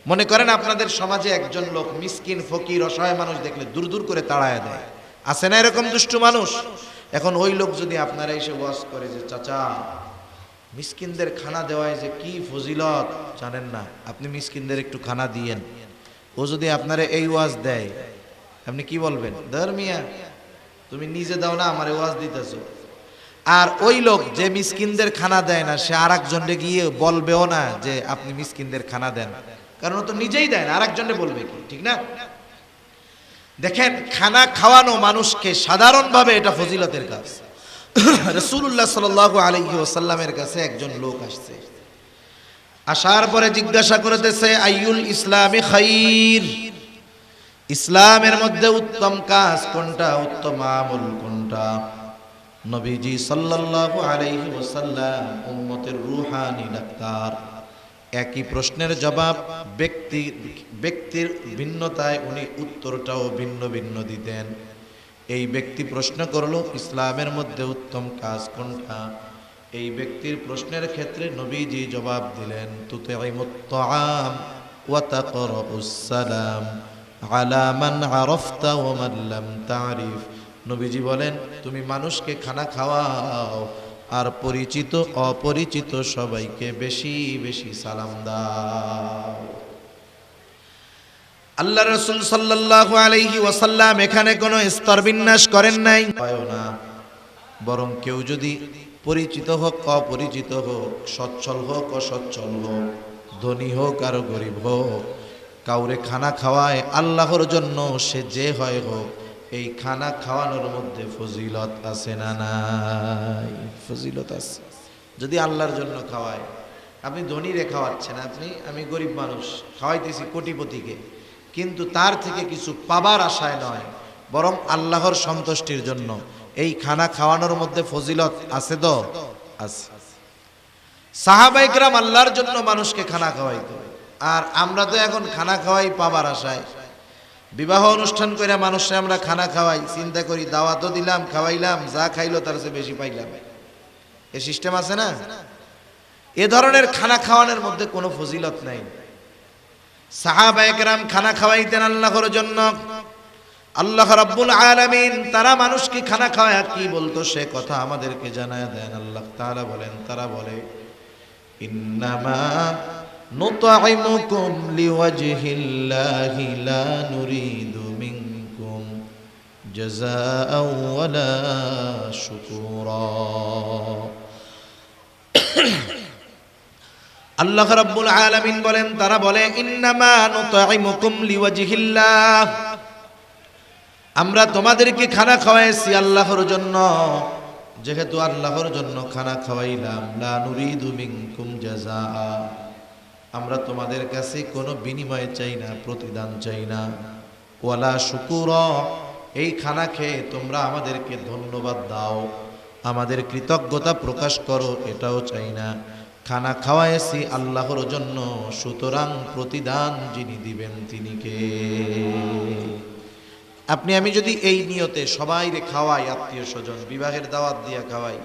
মনে করেন আপনাদের সমাজে একজন লোক মিসকিন ফকির অসহায় মানুষ দেখলে দূর দূর করে তাড়ায় দেয়, আছে না এরকম দুষ্টু মানুষ? এখন ওই লোক যদি আপনারা এসে ওয়াজ করে যে চাচা মিসকিনদের খানা দেওয়ায় যে কি ফজিলত জানেন না, আপনি মিসকিনদের একটু খানা দিয়েন, ও যদি আপনারা এই ওয়াজ দেয় আপনি কি বলবেন? ধর্মিয়া তুমি নিজে দাও না, আমারে ওয়াজ দিতেছো। আর ওই লোক যে মিসকিনদের খানা দেয় না সে আরেকজনকে গিয়ে বলবেও না যে আপনি মিসকিনদের খানা দেন, কারণ ও তো নিজেই দেয় না, আরেকজনে বলবে কি? ঠিক না? দেখেন, খানা খাওয়ানো মানুষকে সাধারণভাবে এটা ফজিলতের কাজ। রাসূলুল্লাহ সাল্লাল্লাহু আলাইহি ওয়াসাল্লামের কাছে একজন লোক আসছে, আসার পরে জিজ্ঞাসা করতেছে আইয়ুল ইসলামি খাইর, ইসলামের মধ্যে উত্তম কাজ কোনটা, উত্তম আমল কোনটা? নবীজি সাল্লাল্লাহু আলাইহি ওয়াসাল্লাম উম্মতের রূহানি ডাক্তার, একই প্রশ্নের জবাব ব্যক্তির ভিন্নতায় উনি উত্তরটাও ভিন্ন ভিন্ন দিতেন। এই ব্যক্তি প্রশ্ন করলো ইসলামের মধ্যে উত্তম কাজ কোনটা, এই ব্যক্তির প্রশ্নের ক্ষেত্রে নবীজি জবাব দিলেন তুতিমুত তাআম ওয়া তাকরাউস সালাম আলা মান আরাফতা ওয়া মান লাম তারিফ। নবীজি বলেন তুমি মানুষকে খানা খাওয়াও আর পরিচিত অপরিচিত সবাইকে বেশি বেশি সালাম দাও। আল্লাহ রাসূল সাল্লাল্লাহু আলাইহি ওয়াসাল্লাম এখানে কোনো স্তর বিন্যাস করেন নাই, না, বরং কেউ যদি পরিচিত হোক অপরিচিত হোক, সচ্ছল হোক অসচ্ছল হোক, ধনী হোক আর গরিব হোক, কাউরে খানা খাওয়ায় আল্লাহর জন্য, সে যে হয় হোক, এই খানা খাওয়ানোর মধ্যে ফজিলত আছে না নাই? ফজিলত আছে। যদি আল্লাহর জন্য খাওয়ায়, আপনি ধনীরে খাওয়াচ্ছেন, আমি গরিব মানুষ খাওয়াইতেছি কোটিপতিকে, কিন্তু তার থেকে কিছু পাবার আশায় নয়, বরং আল্লাহর সন্তুষ্টির জন্য, এই খানা খাওয়ানোর মধ্যে ফজিলত আছে তো আছে। সাহাবায়ে কেরাম আল্লাহর জন্য মানুষকে খানা খাওয়াইতো, আর আমরা তো এখন খানা খাওয়াই পাবার আশায়। বিবাহ অনুষ্ঠান করে মানুষে আমরা খানা খাওয়াই, চিন্তা করি দাওয়াতও দিলাম, খাওয়াইলাম, যা খাইলো তার চেয়ে বেশি পাইলাম, এ সিস্টেম আছে না? এ ধরনের খানা খাওয়ানোর মধ্যে কোনো ফজিলত নাই। সাহাবায়ে কেরাম খানা খাওয়াইতেন আল্লাহর জন্য। আল্লাহ রাব্বুল আলামিন তারা মানুষকে খানা খাওয়ায় কি বলতো সে কথা আমাদেরকে জানায় দেন। আল্লাহ তাআলা বলেন, তারা বলে ইন্নামা নুতঈমুকুম লিওয়াজহিল্লাহি লা নুরিদু মিনকুম জাযাআও ওয়ালা শুকুরা। আল্লাহ রাব্বুল আলামিন বলেন, তারা বলে ইন্নামা নুতঈমুকুম লিওয়াজহিল্লাহ, আমরা তোমাদেরকে খানা খাওয়াইছি আল্লাহর জন্য, যেহেতু আল্লাহর জন্য খানা খাওয়াইলাম, লা নুরিদু মিনকুম জাযাআ, আমরা তোমাদের কাছে কোনো বিনিময় চাই না, প্রতিদান চাই না, ওয়ালা শুকুরা, এই খানা খেয়ে তোমরা আমাদেরকে ধন্যবাদ দাও, আমাদের কৃতজ্ঞতা প্রকাশ করো, এটাও চাই না। খানা খাওয়াইছি আল্লাহর জন্য, সুতরাং প্রতিদান যিনি দিবেন তিনি কে? আপনি আমি যদি এই নিয়তে সবাইরে খাওয়াই, আত্মীয় স্বজন বিবাহের দাওয়াত দিয়া খাওয়াই,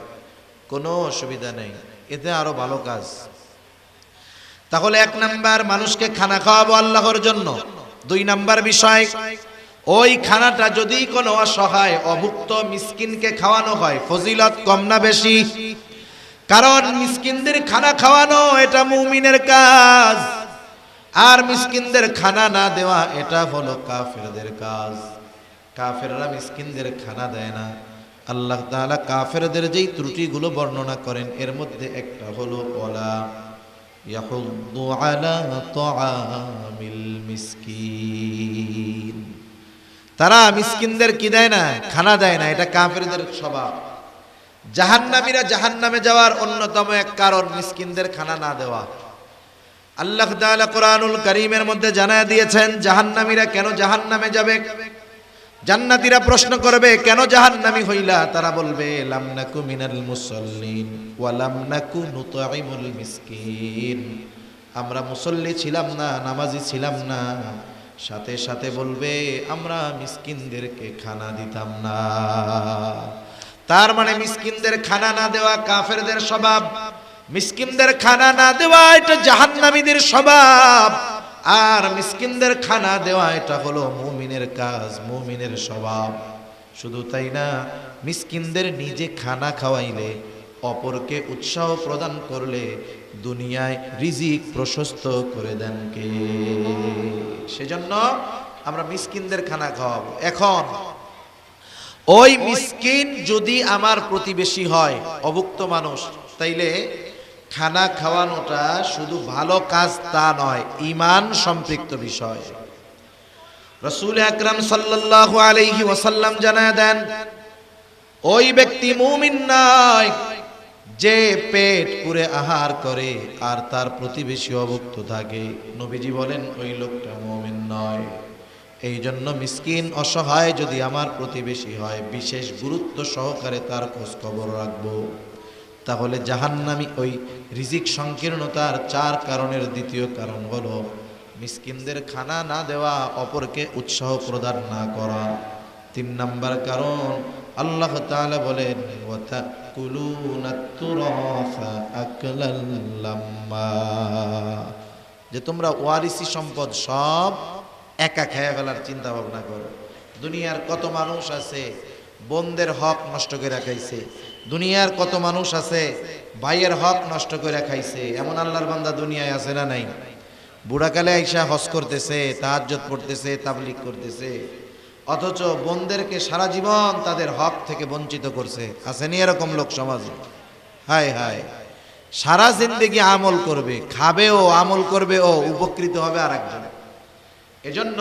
কোনো অসুবিধা নেই, এতে আরো ভালো কাজ। তাহলে 1 নাম্বার মানুষকে খানা খাওয়াবো আল্লাহর জন্য। 2 নাম্বার বিষয়, ওই খানাটা যদি কোনো অসহায় অভুক্ত মিসকিনকে খাওয়ানো হয়, ফজিলত কম না বেশি? কারণ মিসকিনদের খানা খাওয়ানো এটা মুমিনের কাজ, আর মিসকিনদের খানা না দেওয়া এটা হলো কাফেরদের কাজ। কাফেররা মিসকিনদের খানা দেয় না। আল্লাহ তাআলা কাফেরদের যেই ত্রুটিগুলো বর্ণনা করেন এর মধ্যে একটা হলো ওয়ালা ইয়াহুদ্দু আলা তাআমিল মিসকিন, তারা মিসকিনদের কি দেয় না? খানা দেয় না। এটা কাফেরদের স্বভাব। জাহান্নামীরা জাহান্নামে যাওয়ার অন্যতম এক কারণ মিসকিনদের খানা না দেওয়া। আল্লাহ তাআলা কোরআনুল কারীমের মধ্যে জানায় দিয়েছেন জাহান্নামীরা কেন জাহান্নামে যাবে। জান্নাতীরা প্রশ্ন করবে কেন জাহান্নামী হইলা? তারা বলবে লাম নাকু মিনাল মুসাল্লিন ওয়া লাম নাকু নুতঈমুল মিসকিন, আমরা মুসল্লি ছিলাম না, নামাজি ছিলাম না, সাথে সাথে বলবে আমরা মিসকিনদেরকে খানা দিতাম না। তার মানে মিসকিনদের খানা না দেওয়া কাফেরদের স্বভাব, মিসকিনদের খানা না দেওয়া এটা জাহান্নামীদের স্বভাব। আর মিসকিনদের খানা দেওয়া এটা হলো মুমিনের কাজ, মুমিনের স্বভাব। শুধু তাই না, মিসকিনদের নিজে খানা খাওয়াইলে, অপরকে উৎসাহ প্রদান করলে দুনিয়ায় রিজিক প্রশস্ত করে দেন কে? সেজন্য আমরা মিসকিনদের খানা খাওয়াবো। এখন ওই মিসকিন যদি আমার প্রতিবেশী হয়, অভুক্ত মানুষ, তাইলে খানা খাওয়ানোটা শুধু ভালো কাজ তা নয়, ঈমান সম্পৃক্ত বিষয়। রাসূল আকরাম সাল্লাল্লাহু আলাইহি ওয়াসাল্লাম জানায় দেন, ওই ব্যক্তি মুমিন নয় যে পেট পুরে আহার করে আর তার প্রতিবেশী অভুক্ত থাকে। নবীজি বলেন ওই লোকটা মুমিন নয়। এই জন্য মিসকিন অসহায় যদি আমার প্রতিবেশী হয়, বিশেষ গুরুত্ব সহকারে তার খোঁজ খবর রাখবো। তাহলে জাহান্নামী ওই রিজিক সংকীর্ণতার 4 কারণের দ্বিতীয় কারণ হলো মিসকিনদের খানা না দেওয়া, অপরকে উৎসাহ প্রদান না করা। 3 নাম্বার কারণ, আল্লাহ তাআলা বলেন ওয়াতাকুলুনাত তুরাফা আকলাল লাম্মা, যে তোমরা ওয়ারিসি সম্পদ সব একা খেয়ে ফেলার চিন্তা ভাবনা করো। দুনিয়ার কত মানুষ আছে বোনদের হক নষ্ট করে খাইছে, দুনিয়ার কত মানুষ আছে ভাইয়ের হক নষ্ট করে খাইছে। এমন আল্লাহর বান্দা দুনিয়ায় আছে না নাই? বুড়াকালে আইসা হজ করতেছে, তাহাজ্জুদ পড়তেছে, তাবলীগ করতেছে, অথচ বোনদেরকে সারা জীবন তাদের হক থেকে বঞ্চিত করছে। আসেনি এরকম লোক সমাজে? হায় হায়, সারা জিন্দেগি আমল করবে, খাবে ও আমল করবে ও, উপকৃত হবে আর একজন। এজন্য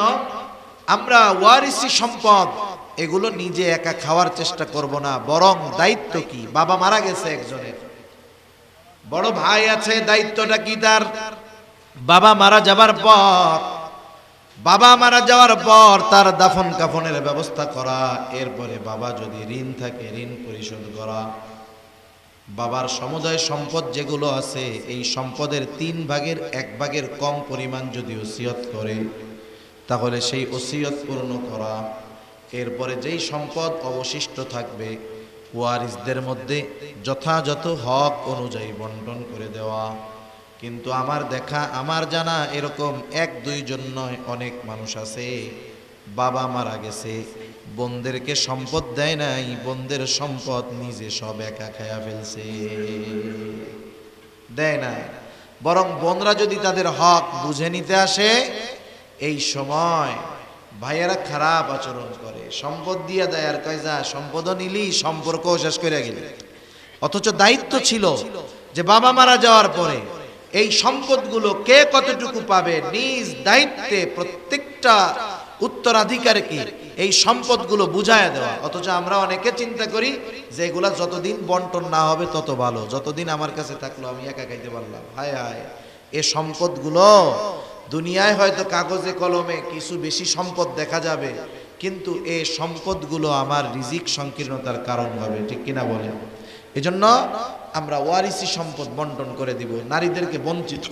আমরা ওয়ারিসি সম্পদ এগুলো নিজে একা খাওয়ার চেষ্টা করব না, বরং দায়িত্ব কি? বাবা মারা গেছে একজনের, বড় ভাই আছে, দায়িত্বটা কি তার? বাবা মারা যাবার পর তার দাফন কাফনের ব্যবস্থা করা, এরপরে বাবা যদি ঋণ থাকে ঋণ পরিশোধ করা। বাবার সমুদয় সম্পদ যেগুলো আছে, এই সম্পদের 3 ভাগের 1 ভাগের কম পরিমাণ যদি ওসিয়ত করে, তাহলে সেই ওসিয়ত পূর্ণ করা। এরপরে যেই সম্পদ অবশিষ্ট থাকবে, ওয়ারিসদের মধ্যে যথাযথ হক অনুযায়ী বন্টন করে দেওয়া। কিন্তু আমার দেখা, আমার জানা এরকম 1-2 জন নয়, অনেক মানুষ আছে বাবা মারা গেছে, বোনদেরকে সম্পদ দেয় নাই, বোনদের সম্পদ নিজে সব একা খায়া ফেলছে, দেয় না। বরং বোনরা যদি তাদের হক বুঝে নিতে আসে, এই সময় ভাইয়েরা খারাপ আচরণ করে, সম্পদ দিয়ে দেয় আর কয় যা সম্পদও নিলি, সম্পর্কও শেষ করে গেলি। অথচ দায়িত্ব ছিল যে বাবা মারা যাওয়ার পরে এই সম্পদগুলো কে কতটুকু পাবে, নিজ দায়িত্বে প্রত্যেকটা উত্তরাধিকারকে এই সম্পদগুলো বুঝায় দেওয়া। অথচ আমরা অনেকে চিন্তা করি যে এগুলা যতদিন বন্টন না হবে তত ভালো, যতদিন আমার কাছে থাকলো আমি একা খাইতে পারলাম। হায় হায়, এই সম্পদগুলো দুনিয়ায় হয়তো কাগজে কলমে কিছু বেশি সম্পদ দেখা যাবে, কিন্তু এই সম্পদগুলো আমার রিজিক সংকীর্ণতার কারণ হবে, ঠিক কিনা বলেন? এজন্য আমরা ওয়ারিসি সম্পদ বন্টন করে দিব, নারীদেরকে বঞ্চিত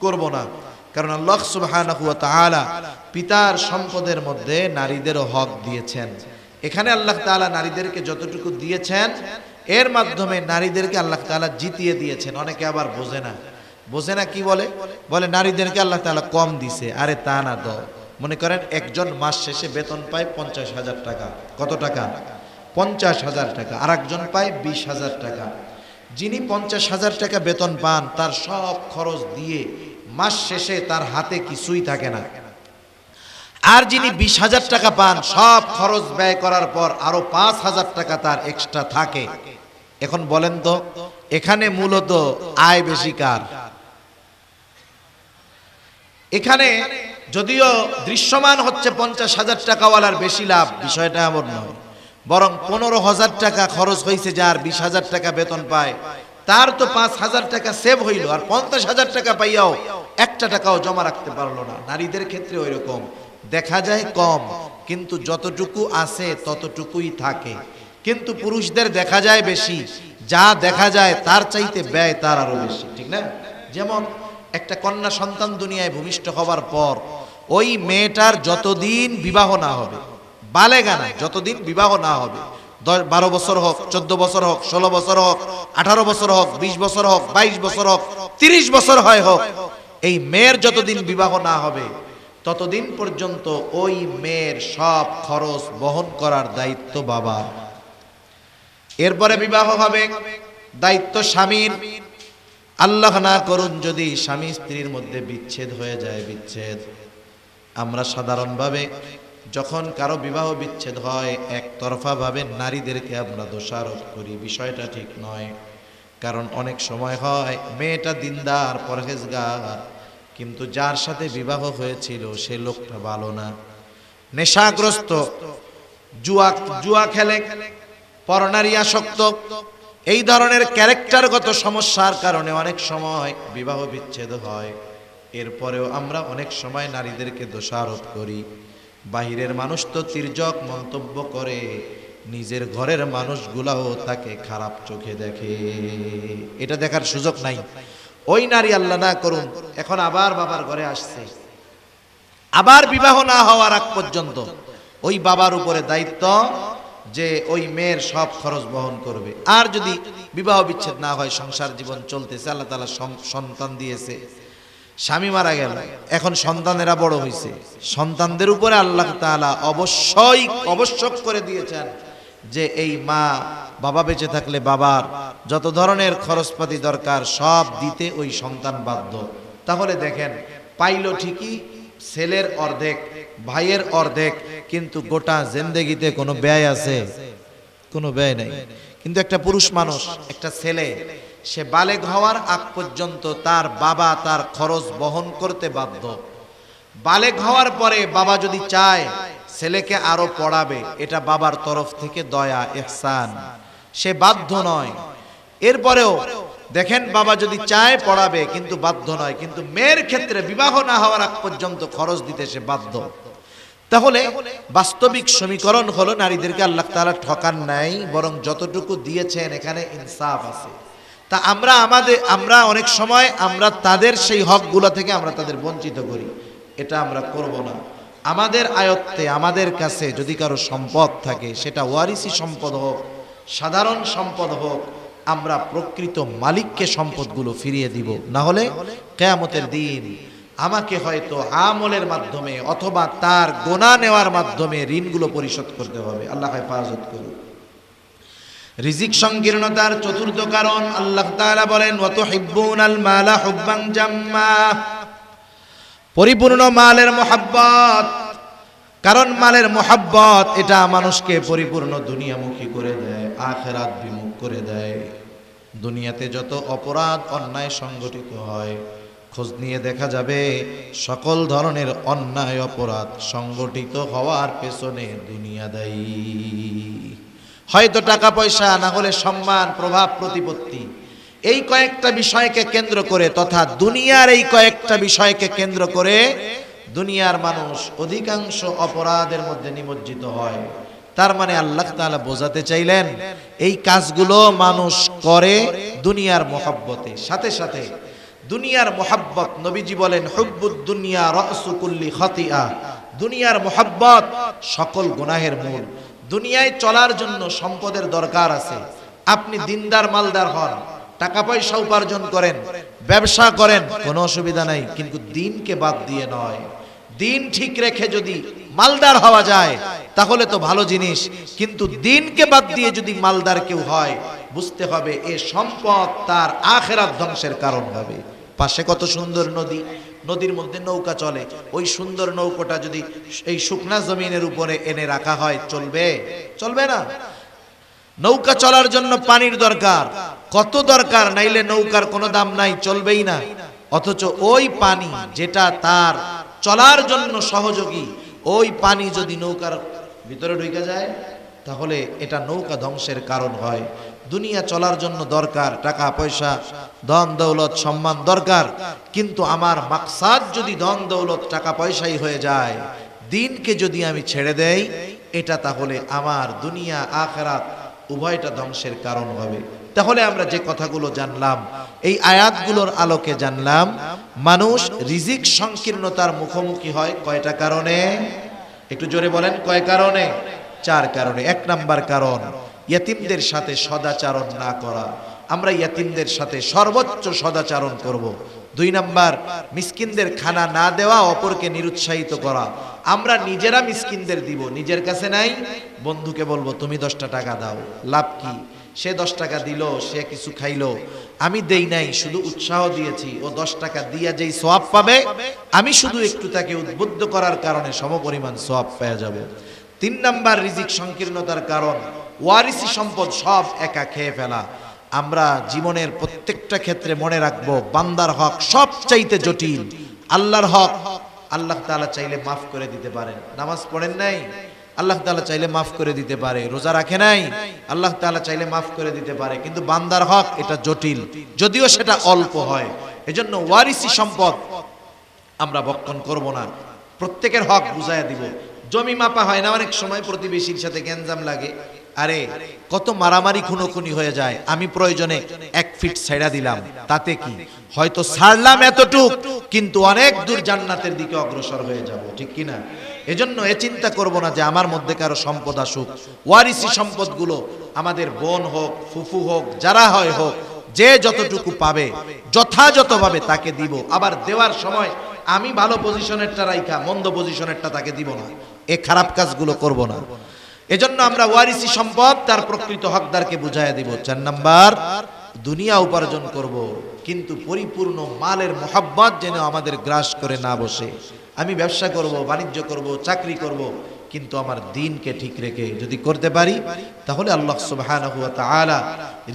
করব না। কারণ আল্লাহ সুবহানাহু ওয়া তাআলা পিতার সম্পদের মধ্যে নারীদেরও হক দিয়েছেন। এখানে আল্লাহ তাআলা নারীদেরকে যতটুকু দিয়েছেন, এর মাধ্যমে নারীদেরকে আল্লাহ তাআলা জিতিয়ে দিয়েছেন। অনেকে আবার বোঝে না কি বলে নারীদেরকে আল্লাহ তাআলা কম দিছে। আরে তা না, তো মনে করেন একজন মাস শেষে বেতন পায় 50,000 টাকা। কত টাকা? 50,000 টাকা। আর একজন পায় 20,000 টাকা। যিনি 50,000 টাকা বেতন পান, তার সব খরচ দিয়ে মাস শেষে তার হাতে কিছুই থাকে না। আর যিনি 20,000 টাকা পান, সব খরচ ব্যয় করার পর আরো 5,000 টাকা তার এক্সট্রা থাকে। এখন বলেন তো, এখানে মূলত আয় বেশি কার? এখানে যদিও দৃশ্যমান হচ্ছে 50,000 টাকাওয়ালার বেশি লাভ, বিষয়টা এমন নয়। বরং 15,000 টাকা খরচ হয়েছে যার, 20,000 টাকা বেতন পায়, তার তো 5,000 টাকা সেভ হইল, আর 50,000 টাকা পাইয়াও 1 টাকাও জমা রাখতে পারলো না। নারীদের ক্ষেত্রে ওই রকম দেখা যায় কম, কিন্তু যতটুকু আছে ততটুকুই থাকে। কিন্তু পুরুষদের দেখা যায় বেশি, যা দেখা যায় তার চাইতে ব্যয় তার আরো বেশি, ঠিক না? যেমন একটা কন্যা সন্তান দুনিয়ায় ভূমিষ্ঠ হবার পর ওই মেয়েটার যতদিন বিবাহ না হবে, বালেগা না, যতদিন বিবাহ না হবে, 12 বছর হোক, 14 বছর হোক, 16 বছর হোক, 18 বছর হোক, 20 বছর হোক, 22 বছর হোক, 30 বছর হোক, এই মেয়ের যতদিন বিবাহ না হবে ততদিন পর্যন্ত ওই মেয়ের সব খরচ বহন করার দায়িত্ব বাবা। এরপরে বিবাহ হবে, দায়িত্ব স্বামীর। আল্লাহ না করুন যদি স্বামী স্ত্রীর মধ্যে বিচ্ছেদ হয়ে যায়, বিচ্ছেদ, আমরা সাধারণভাবে যখন কারো বিবাহ বিচ্ছেদ হয় একতরফা ভাবে নারীদেরকে আমরা দোষারোপ করি, বিষয়টা ঠিক নয়। কারণ অনেক সময় হয় মেয়েটা দিনদার পরহেজগার, কিন্তু যার সাথে বিবাহ হয়েছিল সে লোকটা ভালো না, নেশাগ্রস্ত, জুয়া খেলে, পরনারী আসক্ত। এই ধরনের ক্যারেক্টারগত সমস্যার কারণে অনেক সময় বিবাহ বিচ্ছেদ হয়। এরপরেও আমরা অনেক সময় নারীদেরকে দোষারোপ করি। বাহিরের মানুষ তো তির্যক মন্তব্য করে, নিজের ঘরের মানুষগুলাও তাকে খারাপ চোখে দেখে, এটা দেখার সুযোগ নাই। ওই নারী আল্লাহ না করুন এখন আবার বাবার ঘরে আসছে, আবার বিবাহ না হওয়ার আগ পর্যন্ত ওই বাবার উপরে দায়িত্ব যে ওই মেয়ের সব খরচ বহন করবে। আর যদি বিবাহ বিচ্ছেদ না হয়, সংসার জীবন চলতেছে, আল্লাহ তাআলা সন্তান দিয়েছে, স্বামী মারা গেল, এখন সন্তানেরা বড় হয়েছে, সন্তানদের উপরে আল্লাহ তাআলা অবশ্যই আবশ্যক করে দিয়েছেন যে এই মা বাবা বেঁচে থাকলে বাবার যত ধরনের খরচপাতি দরকার সব দিতে ওই সন্তান বাধ্য। তাহলে দেখেন, পাইল ঠিকই ছেলের অর্ধেক, ভাইয়ের অর্ধেক, কিন্তু গোটা জিন্দেগিতে কোনো ব্যয় আছে? কোনো ব্যয় নাই। কিন্তু একটা পুরুষ মানুষ, একটা ছেলে, সে বালেগ হওয়ার আগ পর্যন্ত তার বাবা তার খরচ বহন করতে বাধ্য। বালেগ হওয়ার পরে বাবা যদি চায় ছেলেকে আরো পড়াবে, এটা বাবার তরফ থেকে দয়া, ইহসান, সে বাধ্য নয়। এরপরেও দেখেন, বাবা যদি চায় পড়াবে কিন্তু বাধ্য নয়, কিন্তু মেয়ের ক্ষেত্রে বিবাহ না হওয়ার আগ পর্যন্ত খরচ দিতে সে বাধ্য। তাহলে বাস্তবিক সমীকরণ হলো নারীদেরকে আল্লাহ তাআলা ঠকান নাই, বরং যতটুকু দিয়েছেন এখানে ইনসাফ আছে। তা আমরা অনেক সময় আমরা তাদের সেই হকগুলো থেকে আমরা তাদের বঞ্চিত করি, এটা আমরা করব না। আমাদের আয়ত্তে, আমাদের কাছে যদি কারো সম্পদ থাকে, সেটা ওয়ারিসি সম্পদ হোক, সাধারণ সম্পদ হোক, আমরা প্রকৃত মালিককে সম্পদগুলো ফিরিয়ে দিব। না হলে কিয়ামতের দিন আমাকে হয়তো আমলের মাধ্যমে অথবা তার গোনা নেওয়ার মাধ্যমে ঋণগুলো পরিশোধ করতে হবে। আল্লাহ হেফাজত করুন। রিজিক সংকীর্ণতার চতুর্থ কারণ আল্লাহ তাআলা বলেন, ওয়া তুহিব্বুনাল মালা হুব্বান জাম্মা, পরিপূর্ণ মালের মোহাব্বত। কারণ মালের মোহাব্বত এটা মানুষকে পরিপূর্ণ দুনিয়ামুখী করে দেয়, আখিরাত বিমুখ করে দেয়। দুনিয়াতে যত অপরাধ অন্যায় সংগঠিত হয়, খোঁজ নিয়ে দেখা যাবে সকল ধরনের অন্যায় অপরাধ সংগঠিত হওয়ার পেছনে দুনিয়া দায়ী। হয়তো টাকা পয়সা, না হলে সম্মান, প্রভাব, প্রতিপত্তি, এই কয়েকটা বিষয়কে কেন্দ্র করে তথা দুনিয়ার এই কয়েকটা বিষয়কে কেন্দ্র করে দুনিয়ার মানুষ অধিকাংশ অপরাধের মধ্যে নিমজ্জিত হয়। তার মানে আল্লাহ তাআলা বোঝাতে চাইলেন এই কাজগুলো মানুষ করে দুনিয়ার মহব্বতে। সাথে সাথে দুনিয়ার মহব্বত, নবীজি বলেন, হুব্বুদ দুনিয়া রাসু কুল্লি খাতিআ, দুনিয়ার মহব্বত সকল গুনাহের মূল। দুনিয়ায় চলার জন্য সম্পদের দরকার আছে। আপনি দিনদার মালদার হন, টাকা পয়সা উপার্জন করেন, ব্যবসা করেন, কোনো অসুবিধা নাই, কিন্তু দিনকে বাদ দিয়ে নয়। দিন ঠিক রেখে যদি মালদার হওয়া যায় তাহলে তো ভালো জিনিস, কিন্তু দিনকে বাদ দিয়ে যদি মালদার কেউ হয়, বুঝতে হবে এ সম্পদ তার আখিরাত ধ্বংসের কারণ হবে। পাশে কত সুন্দর নদী, নদীর মধ্যে নৌকা চলে, ওই সুন্দর নৌকাটা যদি এই শুকনা জমিনের উপরে এনে রাখা হয়, চলবে? চলবে না। নৌকা চলার জন্য পানির দরকার, কত দরকার, নাইলে নৌকার কোনো দাম নাই, চলবেই না। অথচ ওই পানি যেটা তার চলার জন্য সহযোগী, ওই পানি যদি নৌকার ভিতরে ঢুকে যায় তাহলে এটা নৌকা ধ্বংসের কারণ হয়। দুনিয়া চলার জন্য দরকার টাকা পয়সা, ধন দৌলত, সম্মান দরকার, কিন্তু আমার মাকসাদ যদি ধন দৌলত টাকা পয়সাই হয়ে যায়, দিনকে যদি আমি ছেড়ে দেই, এটা তাহলে আমার দুনিয়া আখিরাত উভয়টা ধ্বংসের কারণ হবে। তাহলে আমরা যে কথাগুলো জানলাম, এই আয়াতগুলোর আলোকে জানলাম মানুষ রিজিক সংকীর্ণতার মুখোমুখি হয় কয়টা কারণে? একটু জোরে বলেন, কয় কারণে? 4 কারণে। 1 নাম্বার কারণ, ইয়াতিমদের সাথে সদাচরণ না করা। আমরা ইয়াতিমদের সাথে সর্বোচ্চ সদাচরণ করব। 2 নাম্বার, মিসকিনদের খানা না দেওয়া, অপরকে নিরুৎসাহিত করা। আমরা নিজেরা মিসকিনদের দিব, নিজের কাছে নাই, বন্ধুকে বলবো তুমি 10টা টাকা দাও, লাভ কি? সে 10 টাকা দিল, সে কিছু খাইলো, আমি দেই নাই, শুধু উৎসাহ দিয়েছি। ও 10 টাকা দিয়া যেই সওয়াব পাবে, আমি শুধু একটু তাকে উদ্বুদ্ধ করার কারণে সমপরিমাণ সওয়াব পেয়ে যাব। 3 নাম্বার, রিজিক সংকীর্ণতার কারণ, ওয়ারিসি সম্পদ সব একা খেয়ে ফেলা। আমরা জীবনের প্রত্যেকটা ক্ষেত্রে মনে রাখবো, বান্দার হক সবচাইতে জটিল। আল্লাহর হক আল্লাহ তাআলা চাইলে মাফ করে দিতে পারেন। নামাজ পড়েন নাই, আল্লাহ তাআলা চাইলে মাফ করে দিতে পারে। রোজা রাখে নাই, আল্লাহ তাআলা চাইলে মাফ করে দিতে পারে। কিন্তু বান্দার হক এটা জটিল, যদিও সেটা অল্প হয়। এজন্য ওয়ারিসি সম্পদ আমরা ভক্ষণ করব না, প্রত্যেকের হক বুঝাইয়া দিব। জমি মাপা হয় না অনেক সময়, প্রতিবেশীর সাথে গ্যাঞ্জাম লাগে, আরে কত মারামারি খুনোখুনি হয়ে যায়, আমি প্রয়োজনে 1 ফিট ছাইড়া দিলাম, তাতে কি? হয়তো ছাড়লাম এতটুক, কিন্তু অনেক দূর জান্নাতের দিকে অগ্রসর হয়ে যাব, ঠিক কিনা? এজন্য এ চিন্তা করব না যে আমার মধ্যে কারো সম্পদ আসুক। ওয়ারিসি সম্পদগুলো আমাদের বোন হোক, ফুফু হোক, যারা হয় হোক, যে যতটুকু পাবে যথাযথভাবে তাকে দিব। আবার দেওয়ার সময় আমি ভালো পজিশনেরটা রাইখা মন্দ পজিশনেরটা তাকে দিব না, এ খারাপ কাজগুলো করব না। এজন্য আমরা ওয়ারিসি সম্পদ তার প্রকৃত হকদারকে বুঝাইয়া দিব। 4 নাম্বার, দুনিয়া উপার্জন করব, কিন্তু পরিপূর্ণ মালের মোহাব্বত যেন আমাদের গ্রাস করে না বসে। আমি ব্যবসা করব, বাণিজ্য করব, চাকরি করব, কিন্তু আমার দ্বীনকে ঠিক রেখে যদি করতে পারি, তাহলে আল্লাহ সুবহানাহু ওয়া তাআলা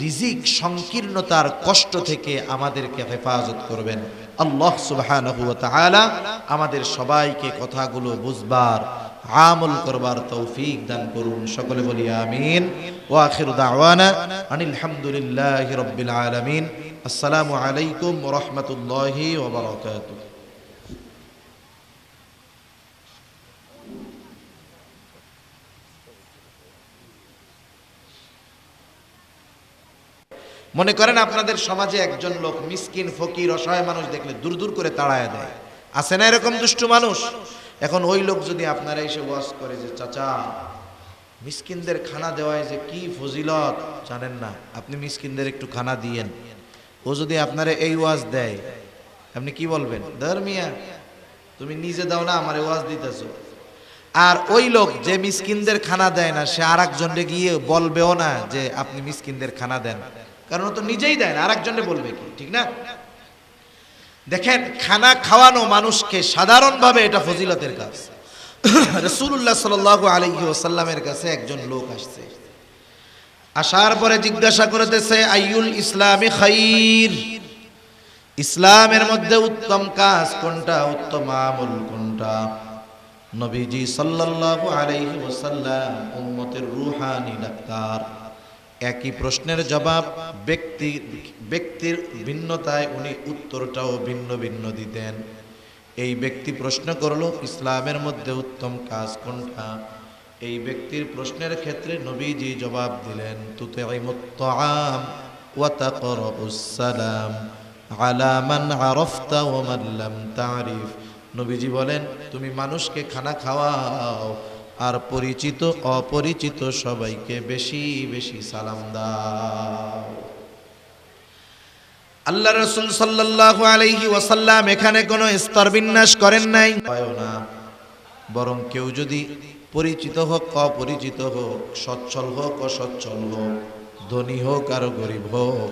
রিজিক সংকীর্ণতার কষ্ট থেকে আমাদেরকে হেফাজত করবেন। আল্লাহ সুবহানাহু ওয়া তাআলা আমাদের সবাইকে কথাগুলো বুঝবার, আমল করবার তৌফিক দান করুন। সকলে বলি আমিন। ওয়া আখিরু দাওয়ানা আনিল হামদুলিল্লাহি রাব্বিল আলামিন। আসসালামু আলাইকুম ওয়া রাহমাতুল্লাহি ওয়া বারাকাতুহু। মনে করেন আপনাদের সমাজে একজন লোক মিসকিন, ফকির, অসহায় মানুষ দেখলে দূর দূর করে তাড়ায় দেয়। আছে না এরকম দুষ্টু মানুষ? এখন ওই লোক যদি আপনারা এসে ওয়াজ করে যে চাচা মিসকিনদের খানা দেওয়ায় যে কি ফজিলত জানেন না, আপনি মিসকিনদের একটু খানা দিয়েন, ও যদি আপনারা এই ওয়াজ দেয়, আপনি কি বলবেন? ধর্মিয়া তুমি নিজে দাও না, আমারে ওয়াজ দিতেছো। আর ওই লোক যে মিসকিনদের খানা দেয় না, সে আরেকজনকে গিয়ে বলবেও না যে আপনি মিসকিনদের খানা দেন, কারণ ও তো নিজেই দেয় না, আরেকজনে বলবে কি? ঠিক না? দেখেন, খানা খাওয়ানো মানুষকে সাধারণভাবে এটা ফজিলতের কাজ। রাসূলুল্লাহ সাল্লাল্লাহু আলাইহি ওয়াসাল্লামের কাছে একজন লোক আসছে, আসার পরে জিজ্ঞাসা করতেছে আইয়ুল ইসলামি খাইর, ইসলামের মধ্যে উত্তম কাজ কোনটা, উত্তম আমল কোনটা? নবীজি সাল্লাল্লাহু আলাইহি ওয়াসাল্লাম উম্মতের রূহানি ডাক্তার, একই প্রশ্নের জবাব ব্যক্তির ভিন্নতায় উনি উত্তরটাও ভিন্ন ভিন্ন দিতেন। এই ব্যক্তি প্রশ্ন করলো ইসলামের মধ্যে উত্তম কাজ কোনটা, এই ব্যক্তির প্রশ্নের ক্ষেত্রে নবীজি জবাব দিলেন তুতিমুত তাআম ওয়া তাকরাউস সালাম আলা মান আরাফতা ওয়া মান লাম তারিফ। নবীজি বলেন তুমি মানুষকে খানা খাওয়াও, আর পরিচিত অপরিচিত সবাইকে বেশি বেশি সালাম দাও। আল্লাহ রাসূল সাল্লাল্লাহু আলাইহি ওয়াসাল্লাম এখানে কোনো স্তর বিন্যাস করেন নাই, না, বরং কেউ যদি পরিচিত হোক অপরিচিত হোক, সচ্ছল হোক অসচ্ছল হোক, ধনী হোক আর গরিব হোক,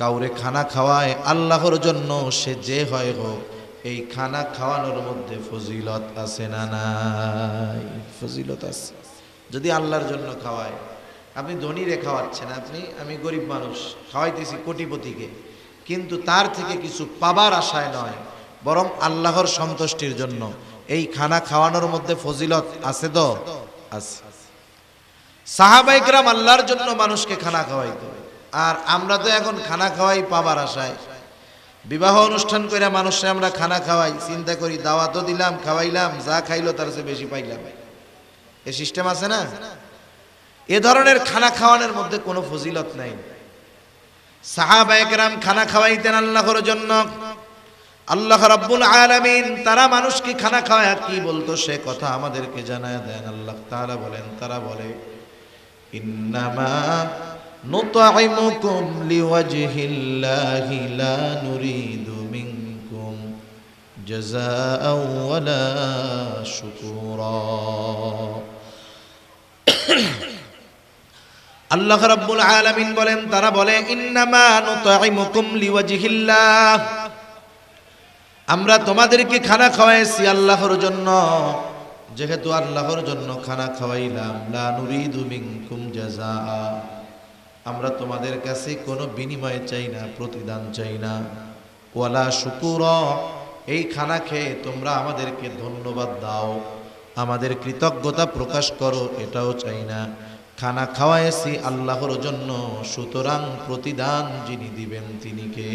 কাউরে খানা খাওয়ায় আল্লাহর জন্য, সে যে হয় হোক, এই খানা খাওয়ানোর মধ্যে ফজিলত আছে না নাই? ফজিলত আছে। যদি আল্লাহর জন্য খাওয়ায়, আপনি ধনীরে খাওয়াচ্ছেন, আমি গরিব মানুষ খাওয়াইতেছি কোটিপতিকে, কিন্তু তার থেকে কিছু পাবার আশায় নয়, বরং আল্লাহর সন্তুষ্টির জন্য, এই খানা খাওয়ানোর মধ্যে ফজিলত আছে তো আছে। সাহাবায়ে কেরাম আল্লাহর জন্য মানুষকে খানা খাওয়াইতো, আর আমরা তো এখন খানা খাওয়াই পাবার আশায়। বিবাহ অনুষ্ঠান করে মানুষে আমরা খানা খাওয়াই, চিন্তা করি দাওয়াতও দিলাম, খাওয়াইলাম, যা খাইলো তার চেয়ে বেশি পাইলাম। এ সিস্টেম আছে না? এ ধরনের খানা খাওয়ানোর মধ্যে কোনো ফজিলত নাই। সাহাবায়ে কেরাম খানা খাওয়াইতেন আল্লাহর জন্য। আল্লাহ রাব্বুল আলামিন তারা মানুষকে খানা খাওয়ায় কি বলতো সে কথা আমাদেরকে জানায় দেন। আল্লাহ তাআলা বলেন, তারা বলে ইন্নামা নুতঈমুকুম লিওয়াজহিল্লাহি লা নুরিদু মিনকুম জাযাআও ওয়ালা শুকুরা। আল্লাহ রাব্বুল আলামিন বলেন, তারা বলে ইন্নামা নুতঈমুকুম লিওয়াজহিল্লাহ, আমরা তোমাদেরকে খানা খাওয়াইছি আল্লাহর জন্য। যেহেতু আল্লাহর জন্য খানা খাওয়াইলাম, লা নুরিদু মিনকুম জাযাআ, আমরা তোমাদের কাছে কোনো বিনিময় চাই না, প্রতিদান চাই না। ওয়ালা শুকুরা, এই খানা খেয়ে তোমরা আমাদেরকে ধন্যবাদ দাও, আমাদের কৃতজ্ঞতা প্রকাশ করো, এটাও চাই না। খানা খাওয়াইছি আল্লাহর জন্য, সুতরাং প্রতিদান যিনি দিবেন তিনি কে?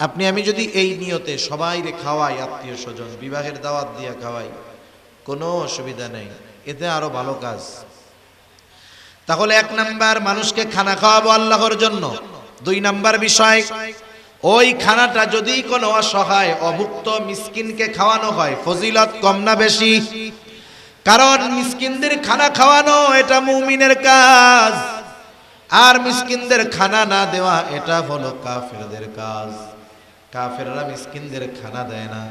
আপনি আমি যদি এই নিয়তে সবাইরে খাওয়াই, আত্মীয় স্বজন বিবাহের দাওয়াত দিয়া খাওয়াই, কোনো অসুবিধা নেই, এতে আরো ভালো কাজ। তাহলে 1 নাম্বার, মানুষকে খানা খাওয়াবো আল্লাহর জন্য। 2 নাম্বার বিষয়, ওই খানাটা যদি কোনো অসহায় অভুক্ত মিসকিনকে খাওয়ানো হয়, ফজিলত কম না বেশি? কারণ মিসকিনদের খানা খাওয়ানো এটা মুমিনের কাজ, আর মিসকিনদের খানা না দেওয়া এটা হলো কাফেরদের কাজ। কাফেররা মিসকিনদের খানা দেয় না।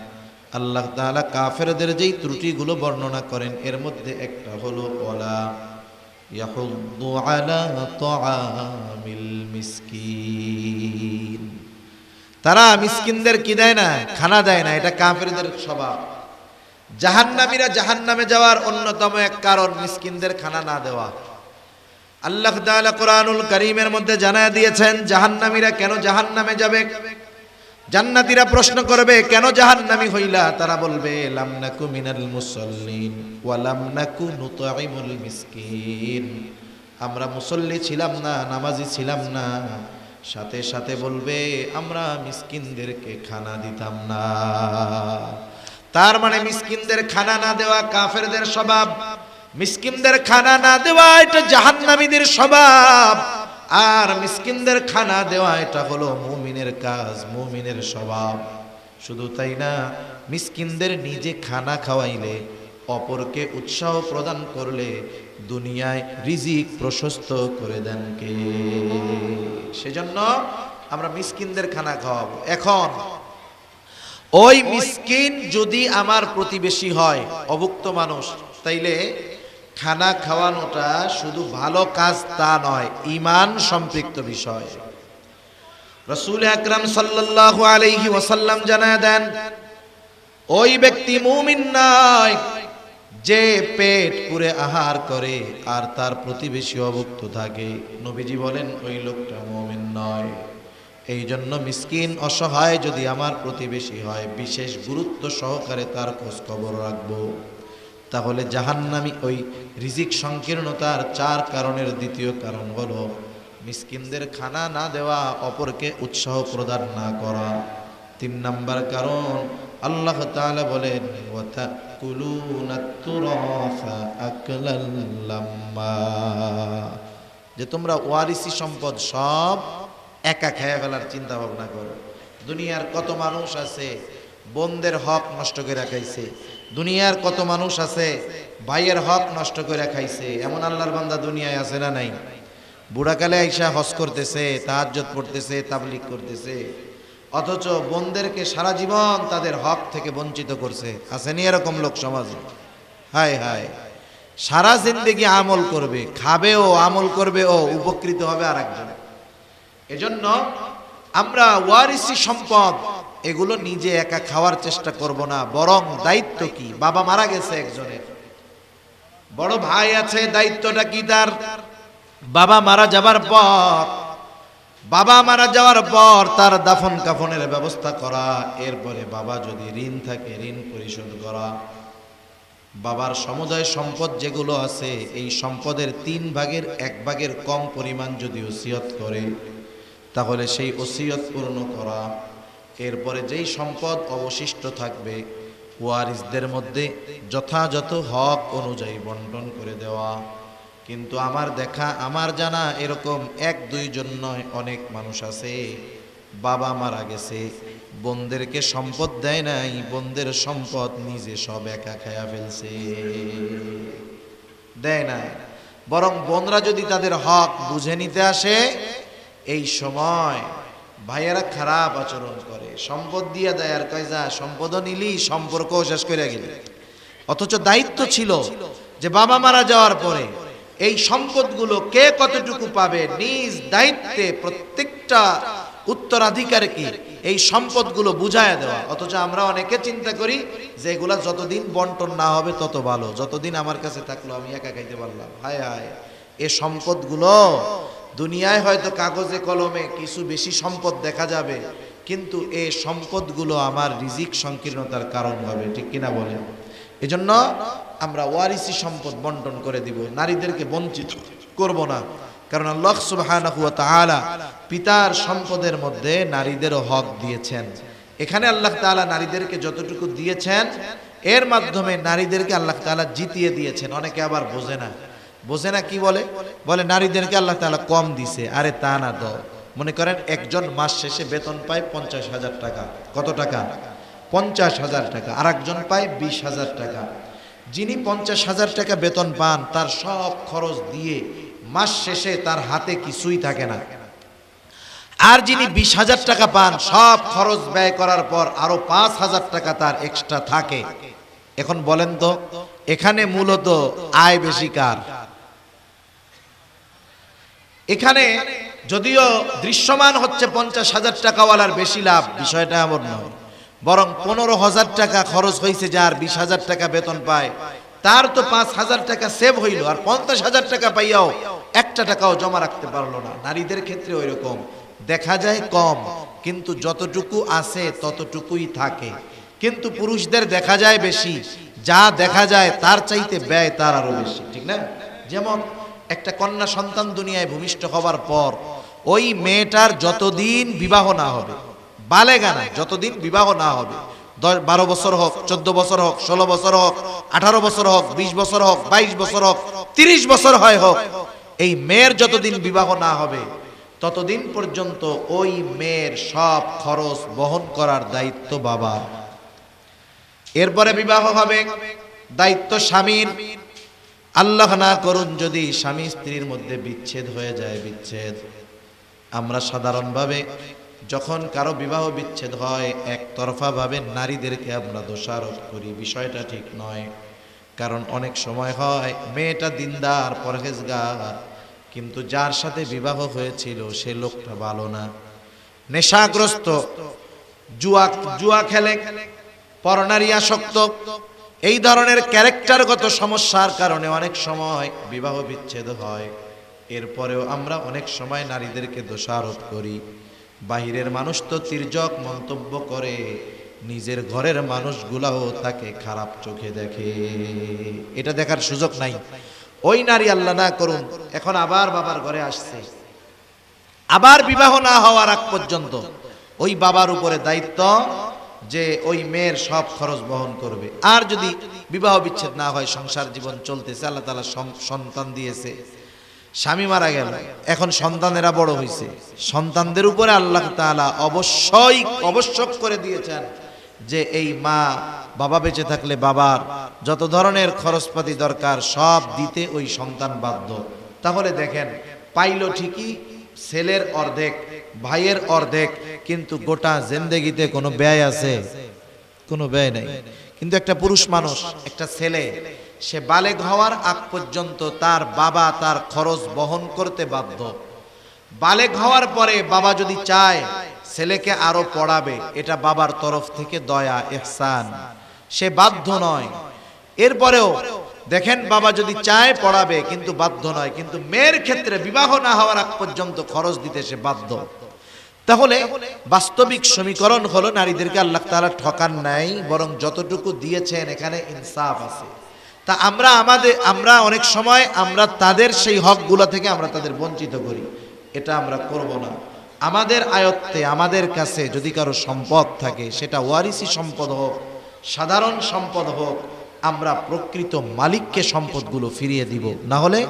আল্লাহ তাআলা কাফেরদের যেই ত্রুটিগুলো বর্ণনা করেন, এর মধ্যে একটা হলো ওয়ালা ইয়াহুদ্দু আলা তাআমিল মিসকিন, তারা মিসকিনদের কি দেয় না? খানা দেয় না। এটা কাফেরদের স্বভাব। জাহান্নামীরা জাহান্নামে যাওয়ার অন্যতম এক কারণ মিসকিনদের খানা না দেওয়া। আল্লাহ তাআলা কোরআনুল কারীমের মধ্যে জানায় দিয়েছেন জাহান্নামীরা কেন জাহান্নামে যাবে। জান্নাতীরা প্রশ্ন করবে, কেন জাহান্নামী হইলা? তারা বলবে, লাম নাকু মিনাল মুসাল্লিন ওয়া লাম নাকু নুতঈমুল মিসকিন, আমরা মুসল্লি ছিলাম না, নামাজি ছিলাম না। সাথে সাথে বলবে, আমরা মিসকিনদেরকে খানা দিতাম না। তার মানে মিসকিনদের খানা না দেওয়া কাফেরদের স্বভাব, মিসকিনদের খানা না দেওয়া এটা জাহান্নামীদের স্বভাব, আর মিসকিনদের খানা দেওয়া এটা হলো মুমিনের কাজ, মুমিনের স্বভাব। শুধু তাই না, মিসকিনদের নিজে খানা খাওয়াইলে, অপরকে উৎসাহ প্রদান করলে দুনিয়ায় রিজিক প্রশস্ত করে দেন কে? সেজন্য আমরা মিসকিনদের খানা খাওয়াবো। এখন ওই মিসকিন যদি আমার প্রতিবেশী হয়, অভুক্ত মানুষ, তাইলে খানা খাওয়ানোটা শুধু ভালো কাজ তা নয়, ঈমান সম্পৃক্ত বিষয়। রাসূল আকরাম সাল্লাল্লাহু আলাইহি ওয়াসাল্লাম জানায় দেন, ওই ব্যক্তি মুমিন নয় যে পেট পুরে আহার করে আর তার প্রতিবেশী অভুক্ত থাকে। নবীজি বলেন, ওই লোকটা মুমিন নয়। এই জন্য মিসকিন অসহায় যদি আমার প্রতিবেশী হয়, বিশেষ গুরুত্ব সহকারে তার খোঁজ খবর রাখবো। তাহলে জাহান্নামী ওই রিজিক সংকীর্ণতার 4 কারণের দ্বিতীয় কারণ হলো মিসকিনদের খানা না দেওয়া, অপরকে উৎসাহ প্রদান না করা। 3 নাম্বার কারণ, আল্লাহ তাআলা বলেন, ওয়া তাকুলুনাত তুরাফা আকলাল লাম্মা, যে তোমরা ওয়ারিসি সম্পদ সব একা খেয়ে ফেলার চিন্তা ভাবনা করো। দুনিয়ার কত মানুষ আছে বোনদের হক নষ্ট করে খাইছে, দুনিয়ার কত মানুষ আছে ভাইয়ের হক নষ্ট করে খাইছে। এমন আল্লাহর বান্দা দুনিয়ায় আছে না নাই? বুড়াকালে আইসা হজ করতেছে, তাহাজ্জুদ পড়তেছে, তাবলীগ করতেছে, অথচ বোনদেরকে সারা জীবন তাদের হক থেকে বঞ্চিত করছে। আসেনি এরকম লোক সমাজে? হায় হায়, সারা জিন্দেগি আমল করবে, খাবে ও, আমল করবে ও, উপকৃত হবে আরেকজন। এজন্য আমরা ওয়ারিসি সম্পদ এগুলো নিজে একা খাওয়ার চেষ্টা করব না, বরং দায়িত্ব কি? বাবা মারা গেছে একজনের, বড় ভাই আছে, দায়িত্বটা কি তার? বাবা মারা যাবার পর তার দাফন কাফনের ব্যবস্থা করা, এরপরে বাবা যদি ঋণ থাকে ঋণ পরিশোধ করা। বাবার সমুদায় সম্পদ যেগুলো আছে, এই সম্পদের 3 ভাগের 1 ভাগের কম পরিমাণ যদি ওসিয়ত করে, তাহলে সেই ওসিয়ত পূর্ণ করা। এরপরে যেই সম্পদ অবশিষ্ট থাকবে, ওয়ারিসদের মধ্যে যথাযথ হক অনুযায়ী বন্টন করে দেওয়া। কিন্তু আমার দেখা, আমার জানা এরকম 1-2 জন নয়, অনেক মানুষ আছে বাবা মারা গেছে, বোনদেরকে সম্পদ দেয় নাই, বোনদের সম্পদ নিজে সব একা খায়া ফেলছে, দেয় না। বরং বোনরা যদি তাদের হক বুঝে নিতে আসে, এই সময় ভাইয়েরা খারাপ আচরণ করে, সম্পদ দিয়ে দেয় আর কয় যা সম্পদও নিলি সম্পর্কও শেষ করে গেলি। অথচ দায়িত্ব ছিল যে বাবা মারা যাওয়ার পরে এই সম্পদগুলো কে কতটুকু পাবে নিজ দায়িত্বে প্রত্যেকটা উত্তরাধিকারকে এই সম্পদগুলো বুঝায় দেওয়া। অথচ আমরা অনেকে চিন্তা করি যে এগুলা যতদিন বন্টন না হবে তত ভালো, যতদিন আমার কাছে থাকলো আমি একা খাইতে পারলাম। হায় হায়, এই সম্পদগুলো দুনিয়ায় হয়তো কাগজে কলমে কিছু বেশি সম্পদ দেখা যাবে, কিন্তু এই সম্পদগুলো আমার রিজিক সংকীর্ণতার কারণ হবে, ঠিক কিনা বলেন? এজন্য আমরা ওয়ারিসি সম্পদ বন্টন করে দিব, নারীদেরকে বঞ্চিত করব না। কারণ আল্লাহ সুবহানাহু ওয়া তাআলা পিতার সম্পদের মধ্যে নারীদেরও হক দিয়েছেন। এখানে আল্লাহ তাআলা নারীদেরকে যতটুকু দিয়েছেন এর মাধ্যমে নারীদেরকে আল্লাহ তাআলা জিতিয়ে দিয়েছেন। অনেকে আবার বোঝে না কি বলে নারীদেরকে আল্লাহ তাআলা কম দিছে। আরে তা না, দাও। মনে করেন একজন মাস শেষে বেতন পায় 50,000 টাকা। কত টাকা? 50,000 টাকা। আর একজন পায় 20,000 টাকা। যিনি 50,000 টাকা বেতন পান তার সব খরচ দিয়ে মাস শেষে তার হাতে কিছুই থাকে না। আর যিনি 20,000 টাকা পান সব খরচ ব্যয় করার পর আরো 5,000 টাকা তার এক্সট্রা থাকে। এখন বলেন তো এখানে মূলত আয় বেশি কার? এখানে যদিও দৃশ্যমান হচ্ছে 50,000 টাকাওয়ালার বেশি লাভ, বিষয়টা এমন নয়। বরং 15,000 টাকা খরচ হয়েছে যার 20,000 টাকা বেতন পায়, তার তো 5,000 টাকা সেভ হইল, আর 50,000 টাকা পাইয়াও একটা টাকাও জমা রাখতে পারলো না। নারীদের ক্ষেত্রে ওই রকম দেখা যায় কম, কিন্তু যতটুকু আছে ততটুকুই থাকে। কিন্তু পুরুষদের দেখা যায় বেশি, যা দেখা যায় তার চাইতে ব্যয় তার আরো বেশি, ঠিক না? যেমন একটা কন্যা সন্তান দুনিয়ায় ভূমিষ্ঠ হবার পর ওই মেয়েটার যতদিন বিবাহ না হবে, বালেগা না, যতদিন বিবাহ না হবে, 12 বছর হোক, 14 বছর হোক, 16 বছর হোক, 18 বছর হোক, 20 বছর হোক, 22 বছর হোক, 30 বছর হয় হোক, এই মেয়ের যতদিন বিবাহ না হবে ততদিন পর্যন্ত ওই মেয়ের সব খরচ বহন করার দায়িত্ব বাবা। এরপরে বিবাহ হবে, দায়িত্ব স্বামীর। আল্লাহ না করুন যদি স্বামী স্ত্রীর মধ্যে বিচ্ছেদ হয়ে যায়, বিচ্ছেদ আমরা সাধারণভাবে যখন কারো বিবাহ বিচ্ছেদ হয় একতরফা ভাবে নারীদেরকে আমরা দোষারোপ করি, বিষয়টা ঠিক নয়। কারণ অনেক সময় হয় মেয়েটা দিনদার পরহেজগার, কিন্তু যার সাথে বিবাহ হয়েছিল সে লোকটা ভালো না, নেশাগ্রস্ত, জুয়া খেলে, পরনারী আসক্ত, এই ধরনের ক্যারেক্টারগত সমস্যার কারণে অনেক সময় বিবাহ বিচ্ছেদ হয়। এরপরেও আমরা অনেক সময় নারীদেরকে দোষারোপ করি। বাহিরের মানুষ তো তির্যক মন্তব্য করে, নিজের ঘরের মানুষগুলাও তাকে খারাপ চোখে দেখে, এটা দেখার সুযোগ নাই। ওই নারী আল্লাহ না করুন এখন আবার বাবার ঘরে আসছে, আবার বিবাহ না হওয়ার আগ পর্যন্ত ওই বাবার উপরে দায়িত্ব যে ওই মেয়ের সব খরচ বহন করবে। আর যদি বিবাহ বিচ্ছেদ না হয়, সংসার জীবন চলতেছে, আল্লাহ তাআলা সন্তান দিয়েছে, স্বামী মারা গেল, এখন সন্তানেরা বড় হয়েছে, সন্তানদের উপরে আল্লাহ তাআলা অবশ্যই আবশ্যক করে দিয়েছেন যে এই মা বাবা বেঁচে থাকলে বাবার যত ধরনের খরচপাতি দরকার সব দিতে ওই সন্তান বাধ্য। তাহলে দেখেন পাইল ঠিকই ছেলের অর্ধেক, ভাইয়ের অর্ধেক, কিন্তু গোটা জিন্দেগিতে কোনো ব্যয় আছে? কোনো ব্যয় নাই। কিন্তু একটা পুরুষ মানুষ, একটা ছেলে, সে বালেগ হওয়ার আগ পর্যন্ত তার বাবা তার খরচ বহন করতে বাধ্য। বালেগ হওয়ার পরে বাবা যদি চায় ছেলেকে আরো পড়াবে, এটা বাবার তরফ থেকে দয়া, ইহসান, সে বাধ্য নয়। এরপরেও দেখেন বাবা যদি চায় পড়াবে কিন্তু বাধ্য নয়, কিন্তু মেয়ের ক্ষেত্রে বিবাহ না হওয়ার আগ পর্যন্ত খরচ দিতে সে বাধ্য। তাহলে বাস্তবিক সমীকরণ হলো নারীদেরকে আল্লাহ তাআলা ঠকান নাই, বরং যতটুকু দিয়েছেন এখানে ইনসাফ আছে। তা আমরা অনেক সময় আমরা তাদের সেই হকগুলো থেকে আমরা তাদের বঞ্চিত করি, এটা আমরা করব না। আমাদের আয়ত্তে আমাদের কাছে যদি কারো সম্পদ থাকে, সেটা ওয়ারিসি সম্পদ হোক, সাধারণ সম্পদ হোক, আমরা প্রকৃত মালিককে সম্পদগুলো ফিরিয়ে দিব। না হলে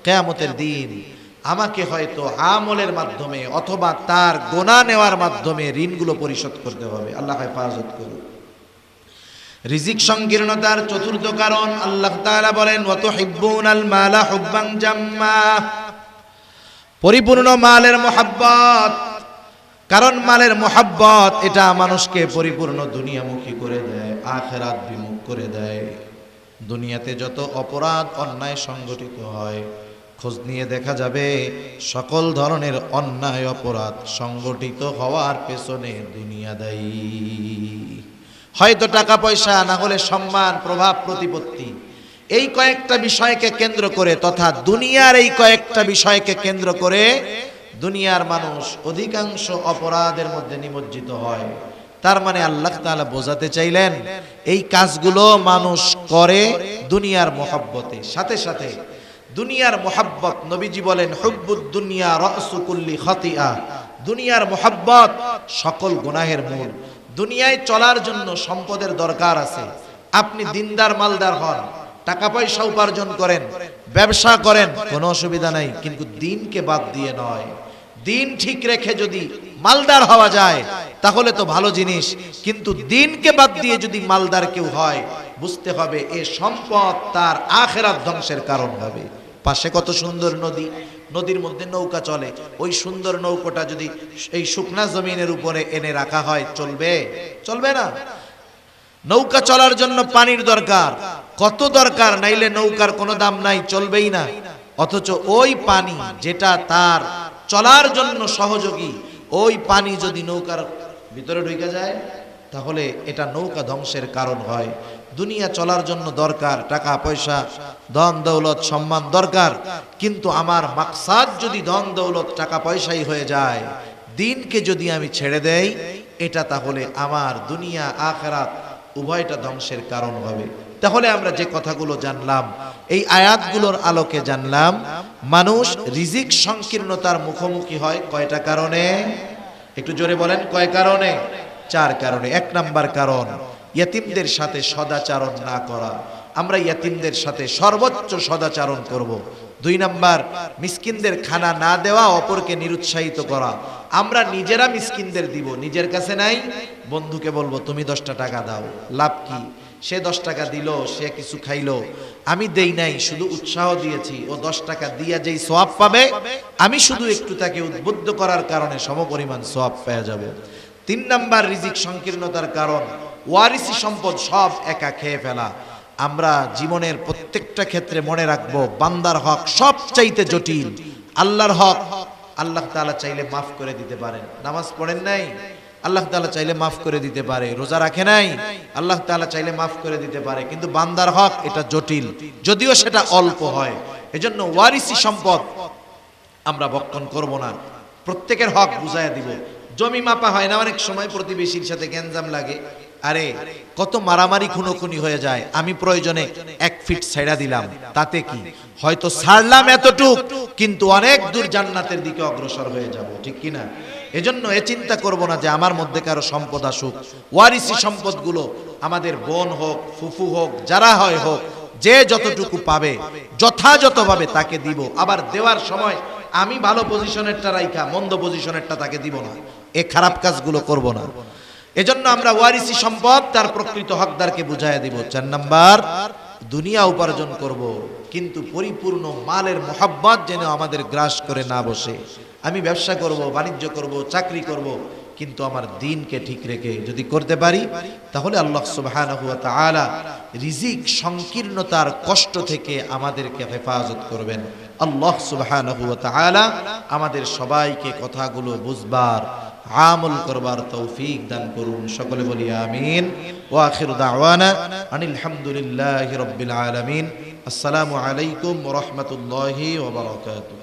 কিয়ামতের দিন আমাকে হয়তো আমলের মাধ্যমে অথবা তার গোনা নেওয়ার মাধ্যমে ঋণগুলো পরিশোধ করতে হবে। আল্লাহ হেফাজত করুন। রিজিক সংকীর্ণতার চতুর্থ কারণ আল্লাহ তাআলা বলেন ওয়া তুহিব্বুনাল মালা হুব্বান জাম্মা, পরিপূর্ণ মালের মোহাব্বত কারণ মালের মোহাব্বত এটা মানুষকে পরিপূর্ণ দুনিয়ামুখী করে দেয়, আখিরাত বিমুখ করে দেয়। দুনিয়াতে যত অপরাধ অন্যায় সংগঠিত হয়, খোঁজ নিয়ে দেখা যাবে সকল ধরনের অন্যায় অপরাধ সংগঠিত হওয়ার পেছনে দুনিয়া দায়ী। হয়তো টাকা পয়সা, না হলে সম্মান, প্রভাব, প্রতিপত্তি, এই কয়েকটা বিষয়কে কেন্দ্র করে তথা দুনিয়ার এই কয়েকটা বিষয়কে কেন্দ্র করে দুনিয়ার মানুষ অধিকাংশ অপরাধের মধ্যে নিমজ্জিত হয়। তার মানে আল্লাহ তাআলা বোঝাতে চাইলেন এই কাজগুলো মানুষ করে দুনিয়ার মোহাব্বতে। সাথে সাথে দুনিয়ার মোহাব্বত, নবীজি বলেন হুব্বুদ দুনিয়া রাসু কুল্লি খাতিআ, দুনিয়ার মোহাব্বত সকল গুনাহের মূল। দুনিয়ায় চলার জন্য সম্পদের দরকার আছে। আপনি দিনদার মালদার হন, টাকা পয়সা উপার্জন করেন, ব্যবসা করেন, কোনো অসুবিধা নাই, কিন্তু দিনকে বাদ দিয়ে নয়। দিন ঠিক রেখে যদি মালদার হওয়া যায় তাহলে তো ভালো জিনিস, কিন্তু দিনকে বাদ দিয়ে যদি মালদার কেউ হয়, বুঝতে হবে এ সম্পদ তার আখিরাত ধ্বংসের কারণ হবে। পাশে কত সুন্দর নদী, নদীর মধ্যে নৌকা চলে, ওই সুন্দর নৌকাটা যদি এই শুকনা জমিনের উপরে এনে রাখা হয়, চলবে? চলবে না। নৌকা চলার জন্য পানির দরকার, কত দরকার, নাইলে নৌকার কোনো দাম নাই, চলবেই না। অথচ ওই পানি যেটা তার চলার জন্য সহযোগী, ওই পানি যদি নৌকার ভিতরে ঢুকে যায় তাহলে এটা নৌকা ধ্বংসের কারণ হয়। দুনিয়া চলার জন্য দরকার টাকা পয়সা, ধন দৌলত, সম্মান দরকার, কিন্তু আমার মাকসাদ যদি ধন দৌলত টাকা পয়সাই হয়ে যায়, দিনকে যদি আমি ছেড়ে দেই, এটা তাহলে আমার দুনিয়া আখিরাত উভয়টা ধ্বংসের কারণ হবে। তাহলে আমরা যে কথাগুলো জানলাম, এই আয়াতগুলোর আলোকে জানলাম মানুষ রিজিক সংকীর্ণতার মুখোমুখি হয় কয়টা কারণে? একটু জোরে বলেন, কয় কারণে? 4 কারণে। 1 নাম্বার কারণ, ইয়াতিমদের সাথে সদাচরণ না করা। আমরা ইয়াতিমদের সাথে সর্বোচ্চ সদাচরণ করব। 2 নাম্বার, মিসকিনদের খানা না দেওয়া, অপরকে নিরুৎসাহিত করা। আমরা নিজেরা মিসকিনদের দিব, নিজের কাছে নাই, বন্ধুকে বলবো তুমি 10টা টাকা দাও। লাভ কি? সে 10 টাকা দিল, সে কিছু খাইলো, আমি দেই নাই, শুধু উৎসাহ দিয়েছি। ও 10 টাকা দিয়া যেই সওয়াব পাবে, আমি শুধু একটু তাকে উদ্বুদ্ধ করার কারণে সমপরিমাণ সওয়াব পেয়ে যাবে। 3 নাম্বার রিজিক সংকীর্ণতার কারণ, ওয়ারিসি সম্পদ সব একা খেয়ে ফেলা। আমরা জীবনের প্রত্যেকটা ক্ষেত্রে মনে রাখবো বান্দার হক সবচাইতে জটিল। আল্লাহর হক আল্লাহ তাআলা চাইলে মাফ করে দিতে পারেন। নামাজ পড়েন নাই, আল্লাহ তাআলা চাইলে মাফ করে দিতে পারে। রোজা রাখে নাই, আল্লাহ তাআলা চাইলে মাফ করে দিতে পারে। কিন্তু বান্দার হক এটা জটিল, যদিও সেটা অল্প হয়। এজন্য ওয়ারিসি সম্পদ আমরা ভক্ষণ করব না, প্রত্যেকের হক বুঝাইয়া দিব। জমি মাপা হয় না অনেক সময়, প্রতিবেশীর সাথে গ্যাঞ্জাম লাগে, আরে কত মারামারি খুনোখুনি হয়ে যায়, আমি প্রয়োজনে 1 ফিট ছাইড়া দিলাম, তাতে কি? হয়তো ছাড়লাম এতটুক, কিন্তু অনেক দূর জান্নাতের দিকে অগ্রসর হয়ে যাব, ঠিক কিনা? এজন্য এ চিন্তা করব না যে আমার মধ্যে কারো সম্পদ আসুক। ওয়ারিসি সম্পদগুলো আমাদের বোন হোক, ফুফু হোক, যারা হয় হোক, যে যতটুকু পাবে যথাযথভাবে তাকে দিব। আবার দেওয়ার সময় আমি ভালো পজিশনেরটা রাইখা মন্দ পজিশনেরটা তাকে দিব না, এ খারাপ কাজগুলো করব না। এজন্য আমরা ওয়ারিসি সম্পদ তার প্রকৃত হকদারকে বুঝাইয়া দিব। 4 নাম্বার, দুনিয়া উপার্জন করব, কিন্তু পরিপূর্ণ মালের মোহাব্বত যেন আমাদের গ্রাস করে না বসে। আমি ব্যবসা করব, বাণিজ্য করব, চাকরি করব, কিন্তু আমার দিনকে ঠিক রেখে যদি করতে পারি, তাহলে আল্লাহ সুবহানাহু ওয়া তাআলা রিজিক সংকীর্ণতার কষ্ট থেকে আমাদেরকে হেফাজত করবেন। আল্লাহ সুবহানাহু ওয়া তাআলা আমাদের সবাইকে কথাগুলো বুঝবার, আমল করবার তৌফিক দান করুন। সকলে বলি আমিন। ওয়া আখিরু দাওয়ানা আনিল হামদুলিল্লাহি রাব্বিল আলামিন। আসসালামু আলাইকুম ওয়া রাহমাতুল্লাহি ওয়া বারাকাতুহু।